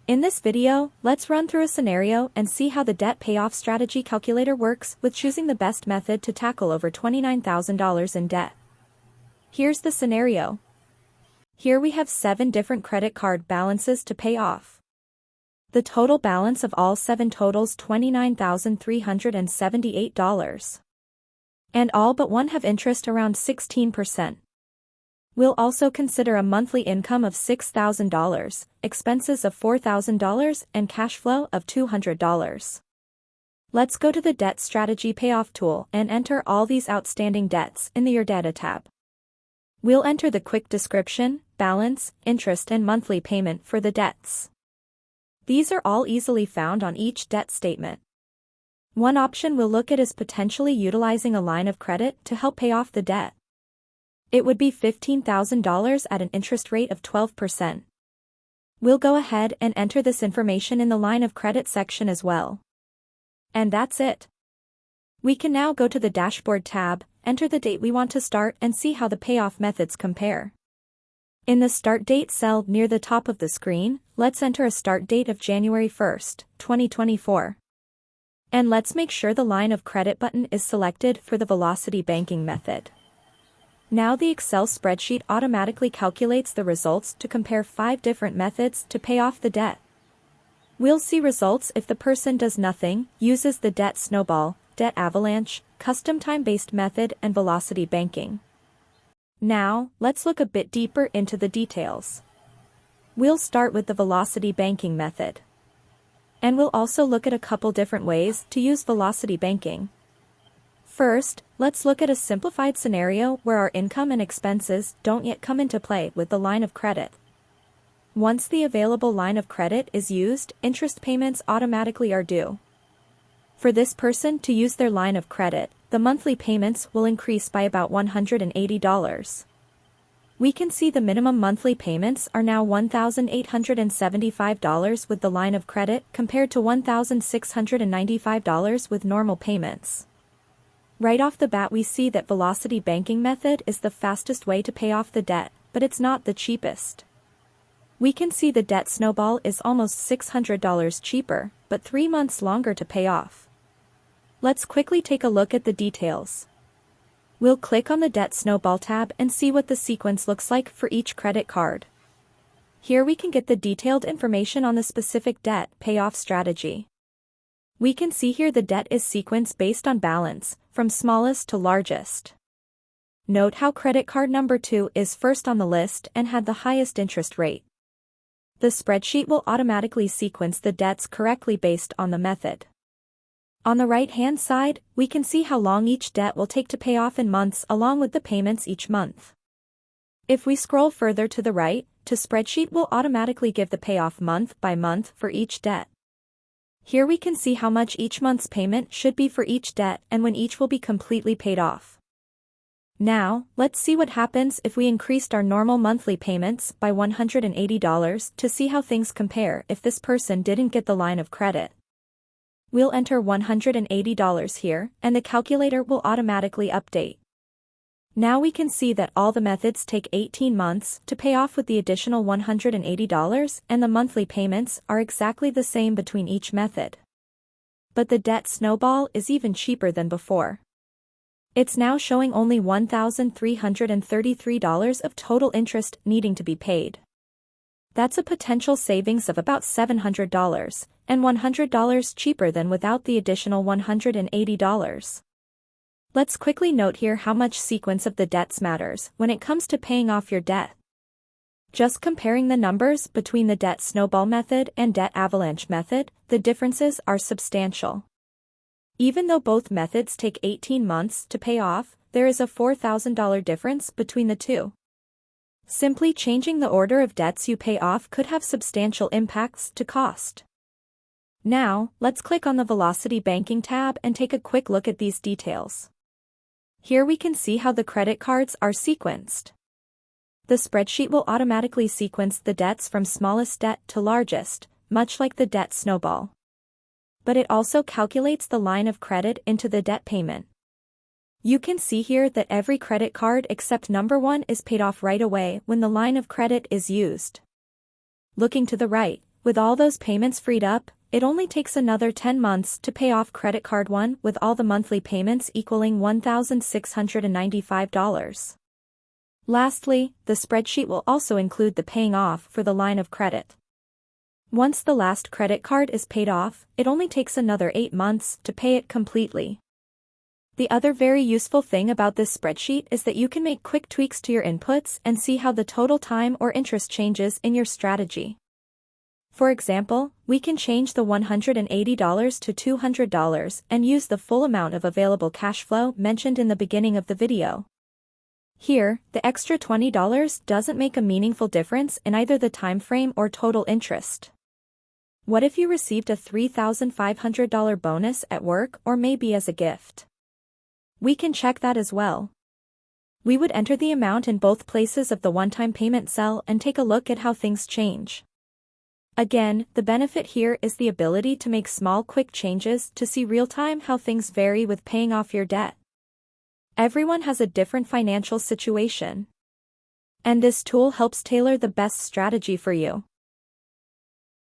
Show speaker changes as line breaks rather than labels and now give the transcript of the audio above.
In this video, let's run through a scenario and see how the debt payoff strategy calculator works with choosing the best method to tackle over $29,000 in debt. Here's the scenario. Here we have 7 different credit card balances to pay off. The total balance of all 7 totals $29,378. And all but one have interest around 16%. We'll also consider a monthly income of $6,000, expenses of $4,000, and cash flow of $200. Let's go to the Debt Strategy Payoff tool and enter all these outstanding debts in the Your Data tab. We'll enter the quick description, balance, interest and monthly payment for the debts. These are all easily found on each debt statement. One option we'll look at is potentially utilizing a line of credit to help pay off the debt. It would be $15,000 at an interest rate of 12%. We'll go ahead and enter this information in the line of credit section as well. And that's it. We can now go to the Dashboard tab, enter the date we want to start and see how the payoff methods compare. In the Start Date cell near the top of the screen, let's enter a start date of January 1st, 2024. And let's make sure the line of credit button is selected for the Velocity Banking method. Now the Excel spreadsheet automatically calculates the results to compare 5 different methods to pay off the debt. We'll see results if the person does nothing, uses the debt snowball, debt avalanche, custom time-based method and velocity banking. Now, let's look a bit deeper into the details. We'll start with the velocity banking method. And we'll also look at a couple different ways to use velocity banking. First, let's look at a simplified scenario where our income and expenses don't yet come into play with the line of credit. Once the available line of credit is used, interest payments automatically are due. For this person to use their line of credit, the monthly payments will increase by about $180. We can see the minimum monthly payments are now $1,875 with the line of credit compared to $1,695 with normal payments. Right off the bat we see that velocity banking method is the fastest way to pay off the debt, but it's not the cheapest. We can see the debt snowball is almost $600 cheaper, but 3 months longer to pay off. Let's quickly take a look at the details. We'll click on the Debt Snowball tab and see what the sequence looks like for each credit card. Here we can get the detailed information on the specific debt payoff strategy. We can see here the debt is sequenced based on balance, from smallest to largest. Note how credit card number 2 is first on the list and had the highest interest rate. The spreadsheet will automatically sequence the debts correctly based on the method. On the right-hand side, we can see how long each debt will take to pay off in months along with the payments each month. If we scroll further to the right, the spreadsheet will automatically give the payoff month by month for each debt. Here we can see how much each month's payment should be for each debt and when each will be completely paid off. Now, let's see what happens if we increased our normal monthly payments by $180 to see how things compare if this person didn't get the line of credit. We'll enter $180 here, and the calculator will automatically update. Now we can see that all the methods take 18 months to pay off with the additional $180 and the monthly payments are exactly the same between each method. But the debt snowball is even cheaper than before. It's now showing only $1,333 of total interest needing to be paid. That's a potential savings of about $700, and $100 cheaper than without the additional $180. Let's quickly note here how much sequence of the debts matters when it comes to paying off your debt. Just comparing the numbers between the debt snowball method and debt avalanche method, the differences are substantial. Even though both methods take 18 months to pay off, there is a $4,000 difference between the two. Simply changing the order of debts you pay off could have substantial impacts to cost. Now, let's click on the Velocity Banking tab and take a quick look at these details. Here we can see how the credit cards are sequenced. The spreadsheet will automatically sequence the debts from smallest debt to largest, much like the debt snowball. But it also calculates the line of credit into the debt payment. You can see here that every credit card except number 1 is paid off right away when the line of credit is used. Looking to the right, With all those payments freed up, it only takes another 10 months to pay off credit card 1 with all the monthly payments equaling $1,695. Lastly, the spreadsheet will also include the paying off for the line of credit. Once the last credit card is paid off, it only takes another 8 months to pay it completely. The other very useful thing about this spreadsheet is that you can make quick tweaks to your inputs and see how the total time or interest changes in your strategy. For example, we can change the $180 to $200 and use the full amount of available cash flow mentioned in the beginning of the video. Here, the extra $20 doesn't make a meaningful difference in either the time frame or total interest. What if you received a $3,500 bonus at work or maybe as a gift? We can check that as well. We would enter the amount in both places of the one-time payment cell and take a look at how things change. Again, the benefit here is the ability to make small quick changes to see real-time how things vary with paying off your debt. Everyone has a different financial situation. And this tool helps tailor the best strategy for you.